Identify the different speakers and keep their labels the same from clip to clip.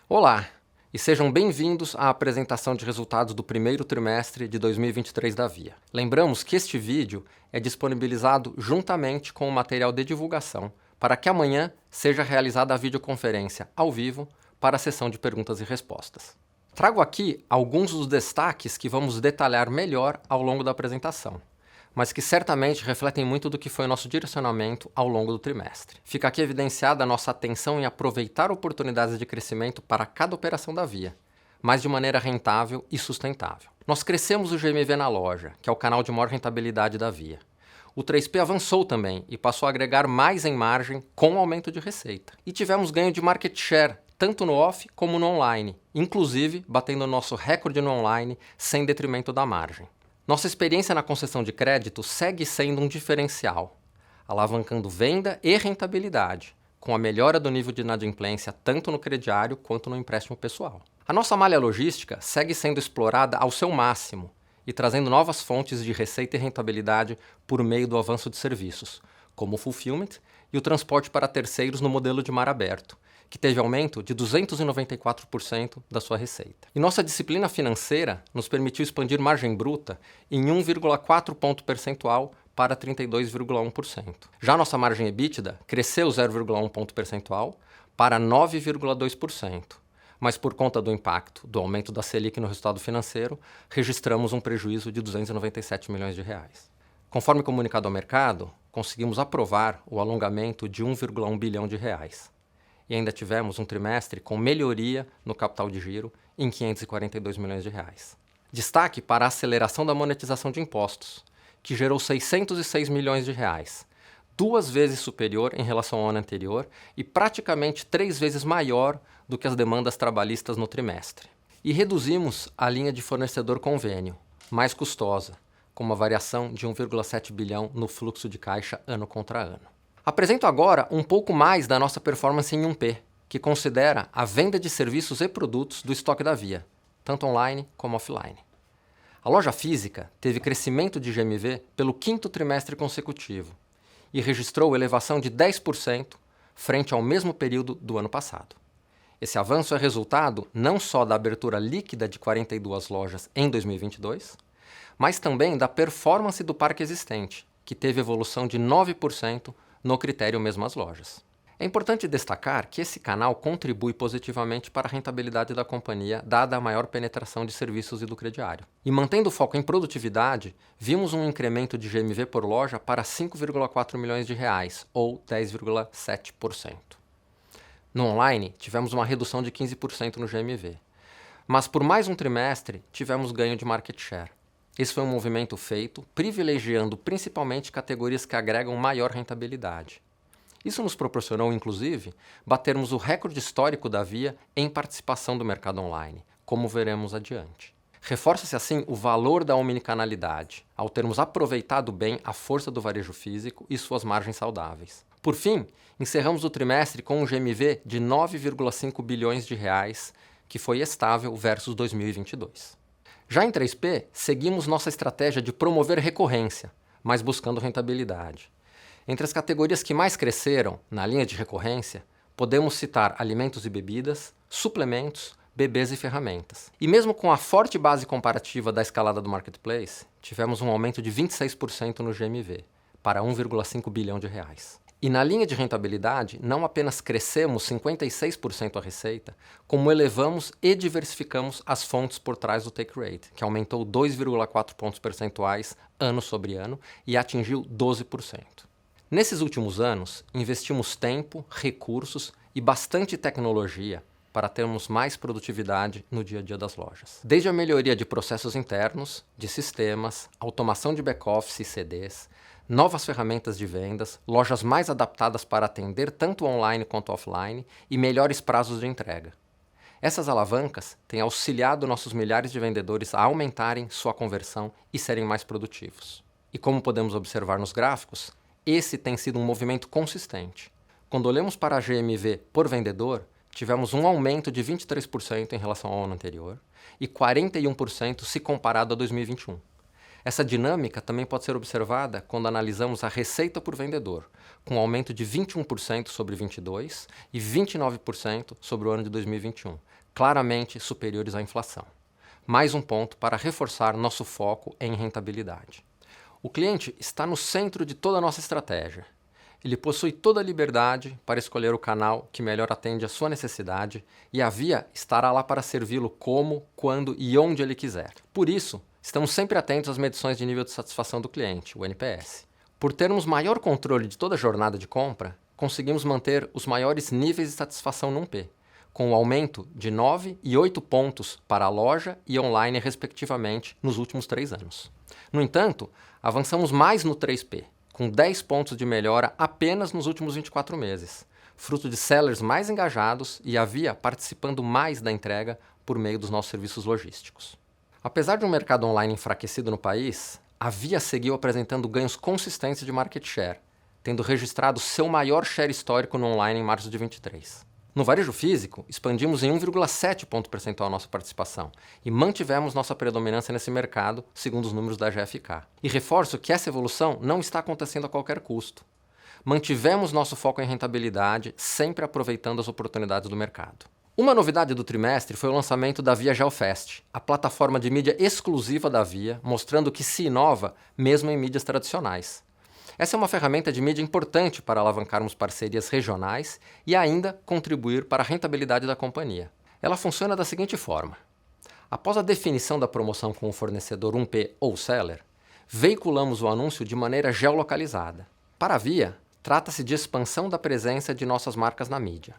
Speaker 1: Olá, e sejam bem-vindos à apresentação de resultados do primeiro trimestre de 2023 da Via. Lembramos que este vídeo é disponibilizado juntamente com o material de divulgação para que amanhã seja realizada a videoconferência ao vivo para a sessão de perguntas e respostas. Trago aqui alguns dos destaques que vamos detalhar melhor ao longo da apresentação, mas que certamente refletem muito do que foi o nosso direcionamento ao longo do trimestre. Fica aqui evidenciada a nossa atenção em aproveitar oportunidades de crescimento para cada operação da Via, mas de maneira rentável e sustentável. Nós crescemos o GMV na loja, que é o canal de maior rentabilidade da Via. O 3P avançou também e passou a agregar mais em margem com o aumento de receita. E tivemos ganho de market share, tanto no off como no online, inclusive batendo o nosso recorde no online sem detrimento da margem. Nossa experiência na concessão de crédito segue sendo um diferencial, alavancando venda e rentabilidade, com a melhora do nível de inadimplência tanto no crediário quanto no empréstimo pessoal. A nossa malha logística segue sendo explorada ao seu máximo e trazendo novas fontes de receita e rentabilidade por meio do avanço de serviços, como o fulfillment e o transporte para terceiros no modelo de mar aberto, que teve aumento de 294% da sua receita. E nossa disciplina financeira nos permitiu expandir margem bruta em 1,4 ponto percentual para 32,1%. Já nossa margem EBITDA cresceu 0,1 ponto percentual para 9,2%. Mas por conta do impacto do aumento da Selic no resultado financeiro, registramos um prejuízo de 297 milhões de reais. Conforme comunicado ao mercado, conseguimos aprovar o alongamento de 1,1 bilhão de reais. E ainda tivemos um trimestre com melhoria no capital de giro em 542 milhões de reais. Destaque para a aceleração da monetização de impostos, que gerou 606 milhões de reais, 2 vezes superior em relação ao ano anterior e praticamente 3 vezes maior do que as demandas trabalhistas no trimestre. E reduzimos a linha de fornecedor convênio, mais custosa, com uma variação de 1,7 bilhão no fluxo de caixa ano contra ano. Apresento agora um pouco mais da nossa performance em 1P, que considera a venda de serviços e produtos do estoque da Via, tanto online como offline. A loja física teve crescimento de GMV pelo 5º trimestre consecutivo e registrou elevação de 10% frente ao mesmo período do ano passado. Esse avanço é resultado não só da abertura líquida de 42 lojas em 2022, mas também da performance do parque existente, que teve evolução de 9% no critério mesmas lojas. É importante destacar que esse canal contribui positivamente para a rentabilidade da companhia, dada a maior penetração de serviços e do crediário. E mantendo o foco em produtividade, vimos um incremento de GMV por loja para 5,4 milhões de reais, ou 10,7%. No online, tivemos uma redução de 15% no GMV. Mas por mais um trimestre, tivemos ganho de market share. Esse foi um movimento feito privilegiando principalmente categorias que agregam maior rentabilidade. Isso nos proporcionou, inclusive, batermos o recorde histórico da Via em participação do mercado online, como veremos adiante. Reforça-se assim o valor da omnicanalidade, ao termos aproveitado bem a força do varejo físico e suas margens saudáveis. Por fim, encerramos o trimestre com um GMV de 9,5 bilhões de reais, que foi estável versus 2022. Já em 3P, seguimos nossa estratégia de promover recorrência, mas buscando rentabilidade. Entre as categorias que mais cresceram na linha de recorrência, podemos citar alimentos e bebidas, suplementos, bebês e ferramentas. E mesmo com a forte base comparativa da escalada do marketplace, tivemos um aumento de 26% no GMV, para 1,5 bilhão de reais. E na linha de rentabilidade, não apenas crescemos 56% a receita, como elevamos e diversificamos as fontes por trás do take rate, que aumentou 2,4 pontos percentuais ano sobre ano e atingiu 12%. Nesses últimos anos, investimos tempo, recursos e bastante tecnologia para termos mais produtividade no dia a dia das lojas. Desde a melhoria de processos internos, de sistemas, automação de back-office e CDs, novas ferramentas de vendas, lojas mais adaptadas para atender tanto online quanto offline e melhores prazos de entrega. Essas alavancas têm auxiliado nossos milhares de vendedores a aumentarem sua conversão e serem mais produtivos. E como podemos observar nos gráficos, esse tem sido um movimento consistente. Quando olhamos para a GMV por vendedor, tivemos um aumento de 23% em relação ao ano anterior e 41% se comparado a 2021. Essa dinâmica também pode ser observada quando analisamos a receita por vendedor, com um aumento de 21% sobre 22% e 29% sobre o ano de 2021, claramente superiores à inflação. Mais um ponto para reforçar nosso foco em rentabilidade. O cliente está no centro de toda a nossa estratégia. Ele possui toda a liberdade para escolher o canal que melhor atende à sua necessidade e a Via estará lá para servi-lo como, quando e onde ele quiser. Por isso, estamos sempre atentos às medições de nível de satisfação do cliente, o NPS. Por termos maior controle de toda a jornada de compra, conseguimos manter os maiores níveis de satisfação num P, com um aumento de 9 e 8 pontos para a loja e online, respectivamente, nos últimos 3 anos. No entanto, avançamos mais no 3P, com 10 pontos de melhora apenas nos últimos 24 meses, fruto de sellers mais engajados e a Via participando mais da entrega por meio dos nossos serviços logísticos. Apesar de um mercado online enfraquecido no país, a Via seguiu apresentando ganhos consistentes de market share, tendo registrado seu maior share histórico no online em março de 2023. No varejo físico, expandimos em 1,7 ponto percentual nossa participação e mantivemos nossa predominância nesse mercado, segundo os números da GfK. E reforço que essa evolução não está acontecendo a qualquer custo. Mantivemos nosso foco em rentabilidade, sempre aproveitando as oportunidades do mercado. Uma novidade do trimestre foi o lançamento da Via GeoFast, a plataforma de mídia exclusiva da Via, mostrando que se inova mesmo em mídias tradicionais. Essa é uma ferramenta de mídia importante para alavancarmos parcerias regionais e ainda contribuir para a rentabilidade da companhia. Ela funciona da seguinte forma. Após a definição da promoção com o fornecedor 1P ou seller, veiculamos o anúncio de maneira geolocalizada. Para a Via, trata-se de expansão da presença de nossas marcas na mídia.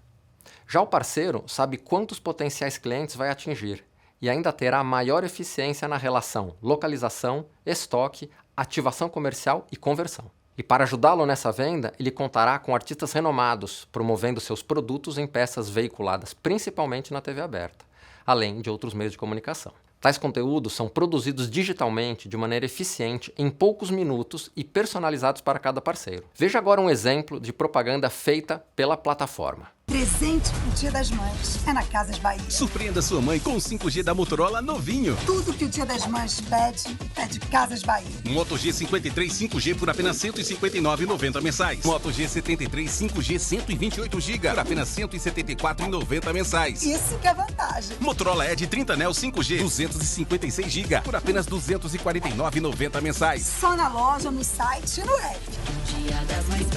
Speaker 1: Já o parceiro sabe quantos potenciais clientes vai atingir e ainda terá maior eficiência na relação localização, estoque, ativação comercial e conversão. E para ajudá-lo nessa venda, ele contará com artistas renomados, promovendo seus produtos em peças veiculadas principalmente na TV aberta, além de outros meios de comunicação. Tais conteúdos são produzidos digitalmente de maneira eficiente em poucos minutos e personalizados para cada parceiro. Veja agora um exemplo de propaganda feita pela plataforma.
Speaker 2: Presente pro Dia das Mães é na Casas Bahia.
Speaker 3: Surpreenda sua mãe com o 5G da Motorola novinho.
Speaker 2: Tudo que o Dia das Mães pede é de Casas Bahia.
Speaker 3: Moto G53 5G por apenas R$ 159,90 mensais. Moto G73 5G 128 GB por apenas R$ 174,90 mensais.
Speaker 2: Isso que é vantagem.
Speaker 3: Motorola Edge 30 Neo 5G 256 GB por apenas R$ 249,90 mensais.
Speaker 2: Só na loja, no site e no app.
Speaker 4: Dia das Mães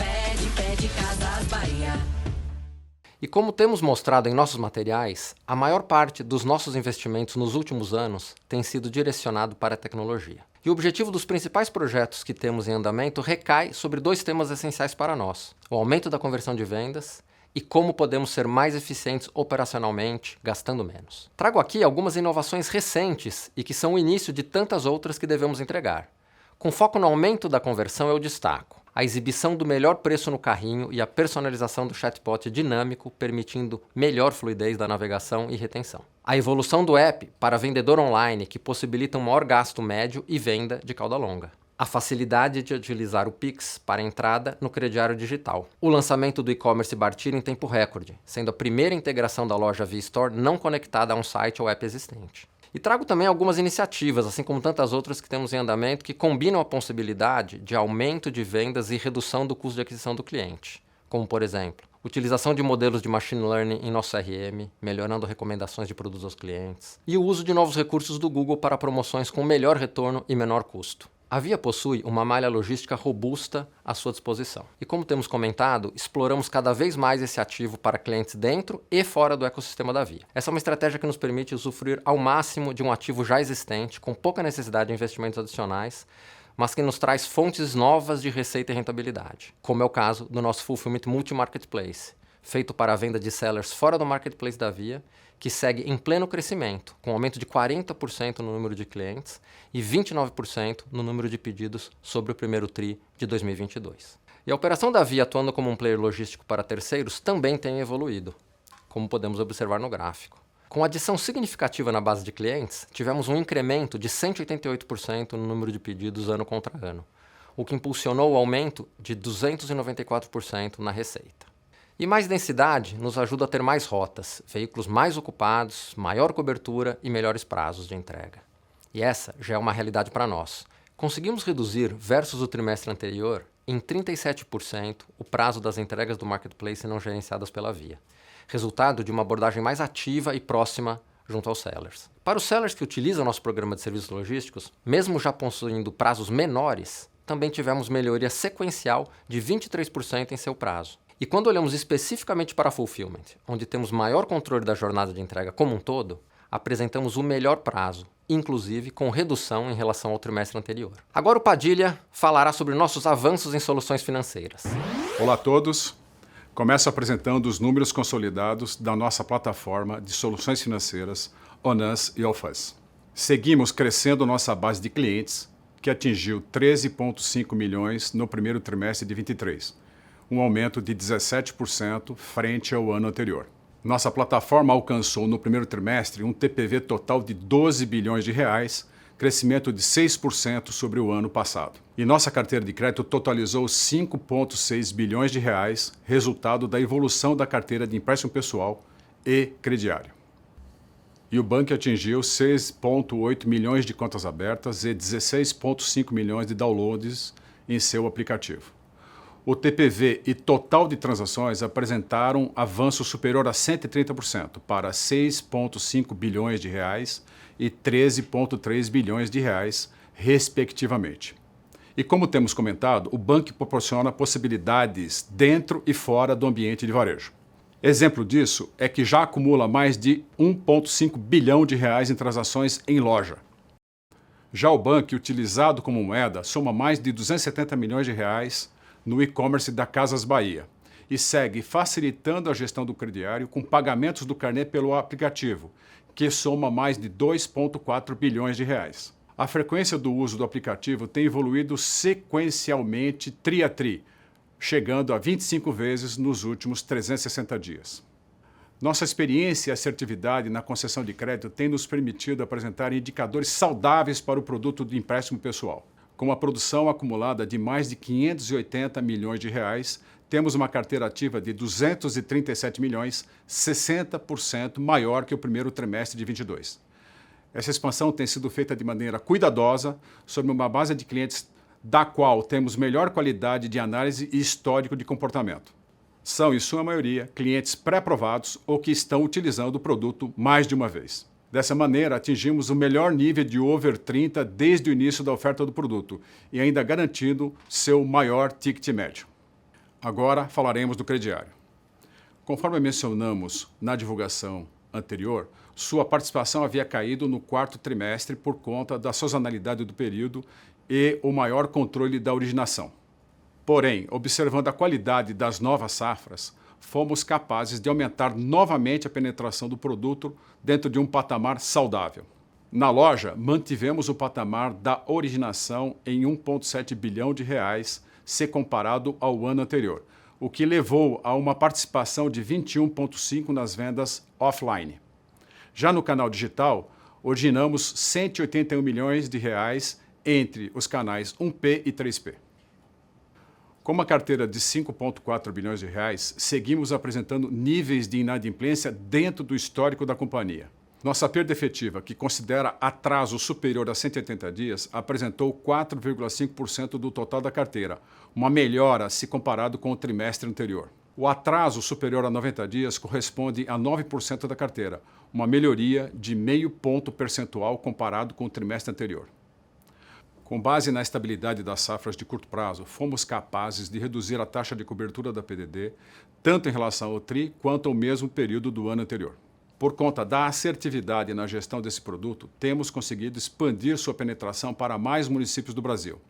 Speaker 4: pede Casas Bahia.
Speaker 1: E como temos mostrado em nossos materiais, a maior parte dos nossos investimentos nos últimos anos tem sido direcionado para a tecnologia. E o objetivo dos principais projetos que temos em andamento recai sobre 2 temas essenciais para nós: o aumento da conversão de vendas e como podemos ser mais eficientes operacionalmente, gastando menos. Trago aqui algumas inovações recentes e que são o início de tantas outras que devemos entregar. Com foco no aumento da conversão, eu destaco a exibição do melhor preço no carrinho e a personalização do chatbot dinâmico, permitindo melhor fluidez da navegação e retenção. A evolução do app para vendedor online, que possibilita um maior gasto médio e venda de cauda longa. A facilidade de utilizar o Pix para entrada no crediário digital. O lançamento do e-commerce Bartira em tempo recorde, sendo a primeira integração da loja Via Store não conectada a um site ou app existente. E trago também algumas iniciativas, assim como tantas outras que temos em andamento, que combinam a possibilidade de aumento de vendas e redução do custo de aquisição do cliente. Como, por exemplo, utilização de modelos de machine learning em nosso CRM, melhorando recomendações de produtos aos clientes, e o uso de novos recursos do Google para promoções com melhor retorno e menor custo. A Via possui uma malha logística robusta à sua disposição. E como temos comentado, exploramos cada vez mais esse ativo para clientes dentro e fora do ecossistema da Via. Essa é uma estratégia que nos permite usufruir ao máximo de um ativo já existente, com pouca necessidade de investimentos adicionais, mas que nos traz fontes novas de receita e rentabilidade, como é o caso do nosso Fulfillment Multi-Marketplace, feito para a venda de sellers fora do marketplace da Via, que segue em pleno crescimento, com aumento de 40% no número de clientes e 29% no número de pedidos sobre o primeiro TRI de 2022. E a operação da Via atuando como um player logístico para terceiros também tem evoluído, como podemos observar no gráfico. Com adição significativa na base de clientes, tivemos um incremento de 188% no número de pedidos ano contra ano, o que impulsionou o aumento de 294% na receita. E mais densidade nos ajuda a ter mais rotas, veículos mais ocupados, maior cobertura e melhores prazos de entrega. E essa já é uma realidade para nós, Conseguimos reduzir, versus o trimestre anterior, em 37% o prazo das entregas do Marketplace não gerenciadas pela Via, resultado de uma abordagem mais ativa e próxima junto aos sellers. Para os sellers que utilizam nosso programa de serviços logísticos, mesmo já possuindo prazos menores, também tivemos melhoria sequencial de 23% em seu prazo. E quando olhamos especificamente para a Fulfillment, onde temos maior controle da jornada de entrega como um todo, apresentamos o melhor prazo, inclusive com redução em relação ao trimestre anterior. Agora o Padilha falará sobre nossos avanços em soluções financeiras.
Speaker 5: Olá a todos. Começo apresentando os números consolidados da nossa plataforma de soluções financeiras, OnUs e Offus. Seguimos crescendo nossa base de clientes, que atingiu 13,5 milhões no primeiro trimestre de 23, um aumento de 17% frente ao ano anterior. Nossa plataforma alcançou no primeiro trimestre um TPV total de 12 bilhões de reais, crescimento de 6% sobre o ano passado. E nossa carteira de crédito totalizou 5,6 bilhões de reais, resultado da evolução da carteira de empréstimo pessoal e crediário. E o banco atingiu 6,8 milhões de contas abertas e 16,5 milhões de downloads em seu aplicativo. O TPV e total de transações apresentaram avanço superior a 130% para 6,5 bilhões de reais e 13,3 bilhões de reais, respectivamente. E como temos comentado, o banco proporciona possibilidades dentro e fora do ambiente de varejo. Exemplo disso é que já acumula mais de 1,5 bilhão de reais em transações em loja. Já o banco, utilizado como moeda, soma mais de 270 milhões de reais no e-commerce da Casas Bahia e segue facilitando a gestão do crediário com pagamentos do carnê pelo aplicativo, que soma mais de 2,4 bilhões de reais. A frequência do uso do aplicativo tem evoluído sequencialmente tri a tri, chegando a 25 vezes nos últimos 360 dias. Nossa experiência e assertividade na concessão de crédito tem nos permitido apresentar indicadores saudáveis para o produto de empréstimo pessoal. Com uma produção acumulada de mais de 580 milhões de reais, temos uma carteira ativa de 237 milhões, 60% maior que o primeiro trimestre de 22. Essa expansão tem sido feita de maneira cuidadosa, sobre uma base de clientes da qual temos melhor qualidade de análise e histórico de comportamento. São, em sua maioria, clientes pré-aprovados ou que estão utilizando o produto mais de uma vez. Dessa maneira, atingimos o melhor nível de over 30 desde o início da oferta do produto e ainda garantindo seu maior ticket médio. Agora falaremos do crediário. Conforme mencionamos na divulgação anterior, sua participação havia caído no quarto trimestre por conta da sazonalidade do período e o maior controle da originação. Porém, observando a qualidade das novas safras, fomos capazes de aumentar novamente a penetração do produto dentro de um patamar saudável. Na loja, mantivemos o patamar da originação em 1,7 bilhão de reais, se comparado ao ano anterior, o que levou a uma participação de 21,5% nas vendas offline. Já no canal digital, originamos 181 milhões de reais entre os canais 1P e 3P. Com uma carteira de 5,4 bilhões de reais, seguimos apresentando níveis de inadimplência dentro do histórico da companhia. Nossa perda efetiva, que considera atraso superior a 180 dias, apresentou 4,5% do total da carteira, uma melhora se comparado com o trimestre anterior. O atraso superior a 90 dias corresponde a 9% da carteira, uma melhoria de 0,5 ponto percentual comparado com o trimestre anterior. Com base na estabilidade das safras de curto prazo, fomos capazes de reduzir a taxa de cobertura da PDD, tanto em relação ao TRI quanto ao mesmo período do ano anterior. Por conta da assertividade na gestão desse produto, temos conseguido expandir sua penetração para mais municípios do Brasil.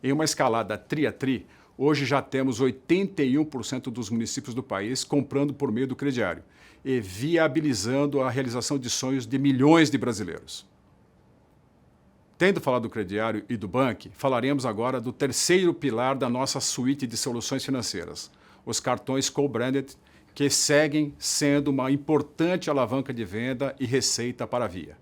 Speaker 5: Em uma escalada tri a tri, hoje já temos 81% dos municípios do país comprando por meio do crediário e viabilizando a realização de sonhos de milhões de brasileiros. Tendo falado do crediário e do banco, falaremos agora do terceiro pilar da nossa suíte de soluções financeiras, os cartões co-branded, que seguem sendo uma importante alavanca de venda e receita para a Via.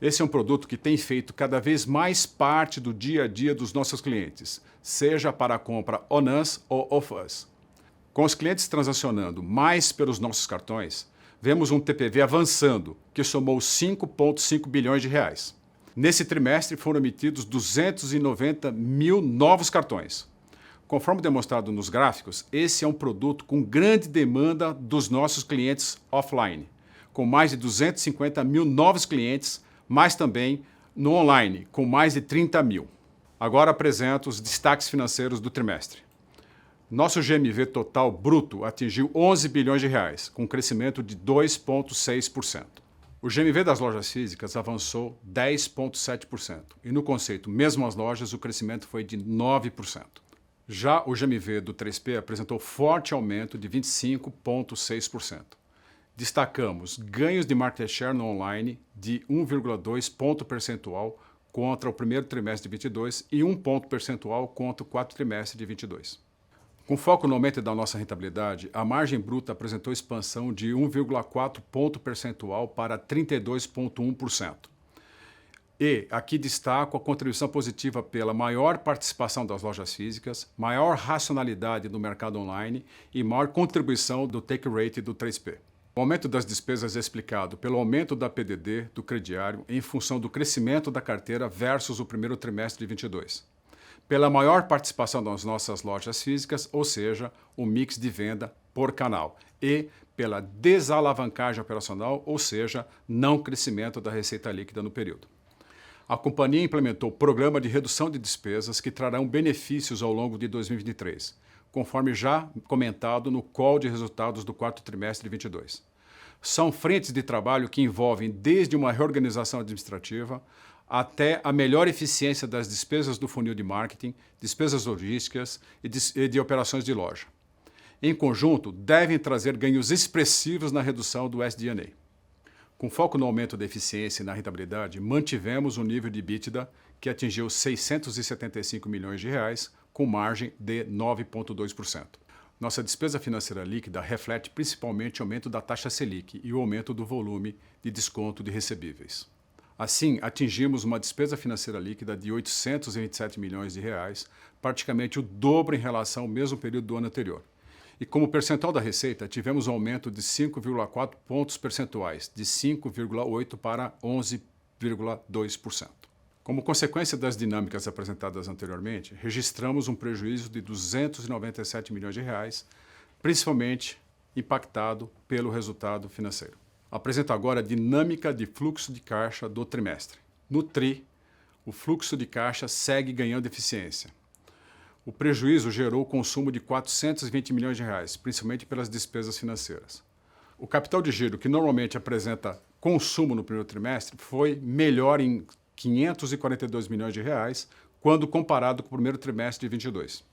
Speaker 5: Esse é um produto que tem feito cada vez mais parte do dia a dia dos nossos clientes, seja para a compra OnUs ou Offus. Com os clientes transacionando mais pelos nossos cartões, vemos um TPV avançando, que somou 5,5 bilhões de reais. Nesse trimestre foram emitidos 290 mil novos cartões. Conforme demonstrado nos gráficos, esse é um produto com grande demanda dos nossos clientes offline, com mais de 250 mil novos clientes, mas também no online, com mais de 30 mil. Agora apresento os destaques financeiros do trimestre. Nosso GMV total bruto atingiu 11 bilhões de reais, com um crescimento de 2,6%. O GMV das lojas físicas avançou 10,7% e no conceito mesmo as lojas o crescimento foi de 9%. Já o GMV do 3P apresentou forte aumento de 25,6%. Destacamos ganhos de market share no online de 1,2 ponto percentual contra o primeiro trimestre de 22 e 1 ponto percentual contra o quarto trimestre de 22. Com foco no aumento da nossa rentabilidade, a margem bruta apresentou expansão de 1,4 ponto percentual para 32,1%. E aqui destaco a contribuição positiva pela maior participação das lojas físicas, maior racionalidade do mercado online e maior contribuição do take rate do 3P. O aumento das despesas é explicado pelo aumento da PDD do crediário em função do crescimento da carteira versus o primeiro trimestre de 22. Pela maior participação das nossas lojas físicas, ou seja, o mix de venda por canal, e pela desalavancagem operacional, ou seja, não crescimento da receita líquida no período. A companhia implementou programa de redução de despesas que trarão benefícios ao longo de 2023, conforme já comentado no call de resultados do quarto trimestre de 22. São frentes de trabalho que envolvem desde uma reorganização administrativa até a melhor eficiência das despesas do funil de marketing, despesas logísticas e de operações de loja. Em conjunto, devem trazer ganhos expressivos na redução do SG&A. Com foco no aumento da eficiência e na rentabilidade, mantivemos o nível de EBITDA que atingiu 675 milhões de reais, com margem de 9,2%. Nossa despesa financeira líquida reflete principalmente o aumento da taxa Selic e o aumento do volume de desconto de recebíveis. Assim, atingimos uma despesa financeira líquida de 827 milhões de reais, praticamente o dobro em relação ao mesmo período do ano anterior. E como percentual da receita, tivemos um aumento de 5,4 pontos percentuais, de 5,8% para 11,2%. Como consequência das dinâmicas apresentadas anteriormente, registramos um prejuízo de 297 milhões de reais, principalmente impactado pelo resultado financeiro. Apresento agora a dinâmica de fluxo de caixa do trimestre. No TRI, o fluxo de caixa segue ganhando eficiência. O prejuízo gerou consumo de 420 milhões de reais, principalmente pelas despesas financeiras. O capital de giro, que normalmente apresenta consumo no primeiro trimestre, foi melhor em 542 milhões de reais, quando comparado com o primeiro trimestre de 22.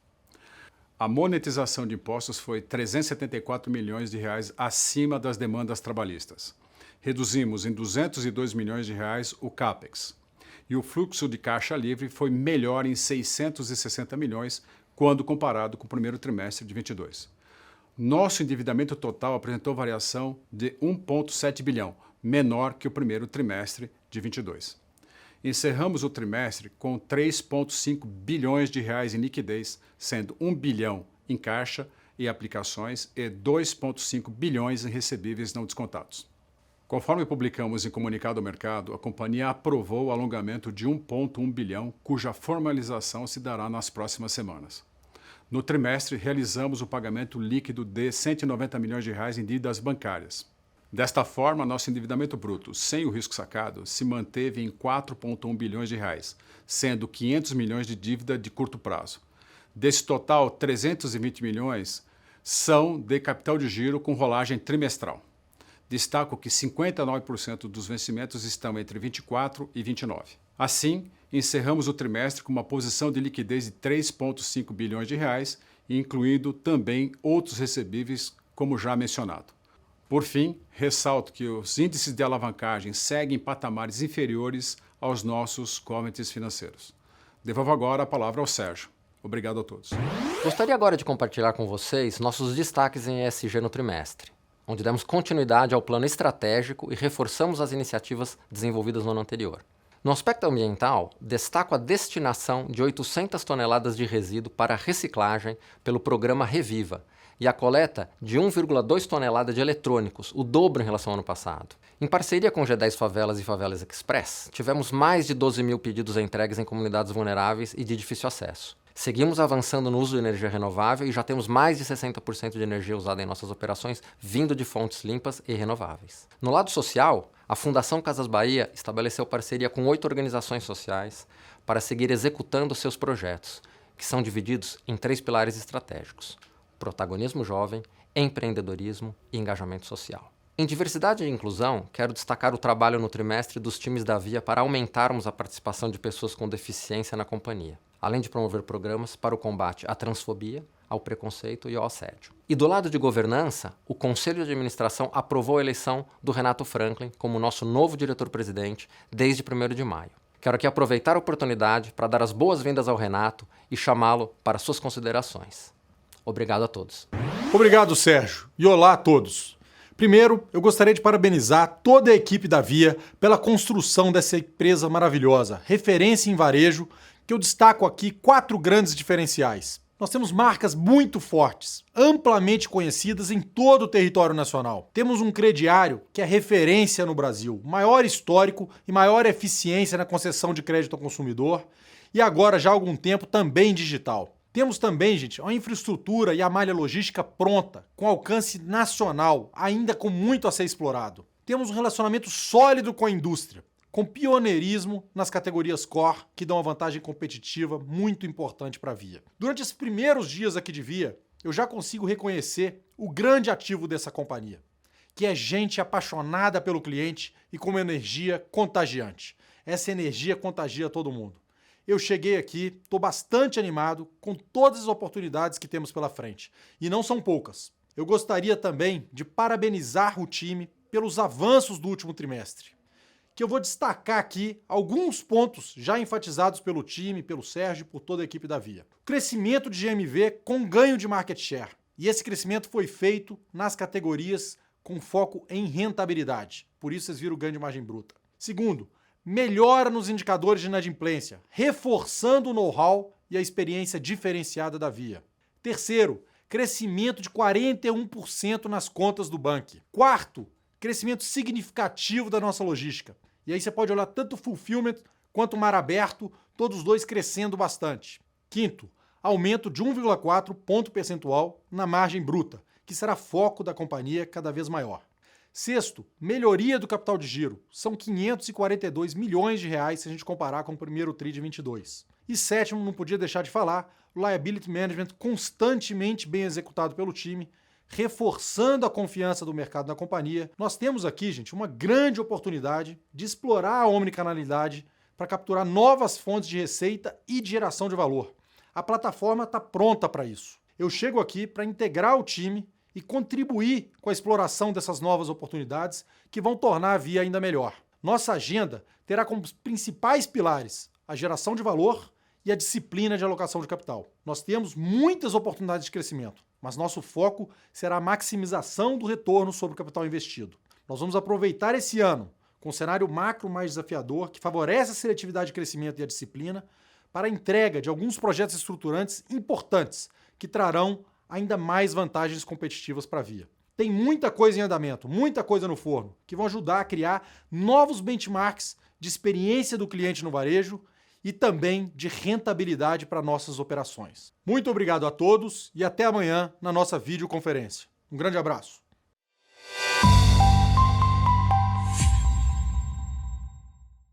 Speaker 5: A monetização de impostos foi 374 milhões de reais acima das demandas trabalhistas. Reduzimos em 202 milhões de reais o CAPEX. E o fluxo de caixa livre foi melhor em 660 milhões quando comparado com o primeiro trimestre de 22. Nosso endividamento total apresentou variação de 1,7 bilhão, menor que o primeiro trimestre de 22. Encerramos o trimestre com 3,5 bilhões de reais em liquidez, sendo 1 bilhão em caixa e aplicações e 2,5 bilhões em recebíveis não descontados. Conforme publicamos em comunicado ao mercado, a companhia aprovou o alongamento de 1,1 bilhão, cuja formalização se dará nas próximas semanas. No trimestre, realizamos o pagamento líquido de 190 milhões de reais em dívidas bancárias. Desta forma, nosso endividamento bruto, sem o risco sacado, se manteve em 4,1 bilhões de reais, sendo 500 milhões de dívida de curto prazo. Desse total, 320 milhões são de capital de giro com rolagem trimestral. Destaco que 59% dos vencimentos estão entre 24 e 29. Assim, encerramos o trimestre com uma posição de liquidez de 3,5 bilhões de reais, incluindo também outros recebíveis, como já mencionado. Por fim, ressalto que os índices de alavancagem seguem em patamares inferiores aos nossos covenants financeiros. Devolvo agora a palavra ao Sérgio. Obrigado a todos.
Speaker 1: Gostaria agora de compartilhar com vocês nossos destaques em ESG no trimestre, onde demos continuidade ao plano estratégico e reforçamos as iniciativas desenvolvidas no ano anterior. No aspecto ambiental, destaco a destinação de 800 toneladas de resíduo para reciclagem pelo programa Reviva e a coleta de 1,2 tonelada de eletrônicos, o dobro em relação ao ano passado. Em parceria com o G10 Favelas e Favelas Express, tivemos mais de 12 mil pedidos entregues em comunidades vulneráveis e de difícil acesso. Seguimos avançando no uso de energia renovável e já temos mais de 60% de energia usada em nossas operações vindo de fontes limpas e renováveis. No lado social, a Fundação Casas Bahia estabeleceu parceria com 8 organizações sociais para seguir executando seus projetos, que são divididos em 3 pilares estratégicos: protagonismo jovem, empreendedorismo e engajamento social. Em diversidade e inclusão, quero destacar o trabalho no trimestre dos times da Via para aumentarmos a participação de pessoas com deficiência na companhia, além de promover programas para o combate à transfobia, ao preconceito e ao assédio. E do lado de governança, o Conselho de Administração aprovou a eleição do Renato Franklin como nosso novo diretor-presidente desde 1º de maio. Quero aqui aproveitar a oportunidade para dar as boas-vindas ao Renato e chamá-lo para suas considerações. Obrigado a todos.
Speaker 6: Obrigado, Sérgio. E olá a todos. Primeiro, eu gostaria de parabenizar toda a equipe da Via pela construção dessa empresa maravilhosa, referência em varejo, que eu destaco aqui 4 grandes diferenciais. Nós temos marcas muito fortes, amplamente conhecidas em todo o território nacional. Temos um crediário que é referência no Brasil, maior histórico e maior eficiência na concessão de crédito ao consumidor e agora já há algum tempo também digital. Temos também, gente, a infraestrutura e a malha logística pronta, com alcance nacional, ainda com muito a ser explorado. Temos um relacionamento sólido com a indústria, com pioneirismo nas categorias core, que dão uma vantagem competitiva muito importante para a Via. Durante esses primeiros dias aqui de Via, eu já consigo reconhecer o grande ativo dessa companhia, que é gente apaixonada pelo cliente e com uma energia contagiante. Essa energia contagia todo mundo. Eu cheguei aqui, estou bastante animado com todas as oportunidades que temos pela frente. E não são poucas. Eu gostaria também de parabenizar o time pelos avanços do último trimestre, que eu vou destacar aqui alguns pontos já enfatizados pelo time, pelo Sérgio e por toda a equipe da Via. Crescimento de GMV com ganho de market share. E esse crescimento foi feito nas categorias com foco em rentabilidade. Por isso vocês viram o ganho de margem bruta. Segundo, melhora nos indicadores de inadimplência, reforçando o know-how e a experiência diferenciada da Via. Terceiro, crescimento de 41% nas contas do banco. Quarto, crescimento significativo da nossa logística. E aí você pode olhar tanto o fulfillment quanto o mar aberto, todos os dois crescendo bastante. Quinto, aumento de 1,4 ponto percentual na margem bruta, que será foco da companhia cada vez maior. Sexto, melhoria do capital de giro. São 542 milhões de reais se a gente comparar com o primeiro TRI de 22. E sétimo, não podia deixar de falar, o liability management constantemente bem executado pelo time, reforçando a confiança do mercado na companhia. Nós temos aqui, gente, uma grande oportunidade de explorar a omnicanalidade para capturar novas fontes de receita e de geração de valor. A plataforma está pronta para isso. Eu chego aqui para integrar o time e contribuir com a exploração dessas novas oportunidades que vão tornar a Via ainda melhor. Nossa agenda terá como principais pilares a geração de valor e a disciplina de alocação de capital. Nós temos muitas oportunidades de crescimento, mas nosso foco será a maximização do retorno sobre o capital investido. Nós vamos aproveitar esse ano, com um cenário macro mais desafiador, que favorece a seletividade de crescimento e a disciplina, para a entrega de alguns projetos estruturantes importantes, que trarão ainda mais vantagens competitivas para a Via. Tem muita coisa em andamento, muita coisa no forno, que vão ajudar a criar novos benchmarks de experiência do cliente no varejo e também de rentabilidade para nossas operações. Muito obrigado a todos e até amanhã na nossa videoconferência. Um grande abraço.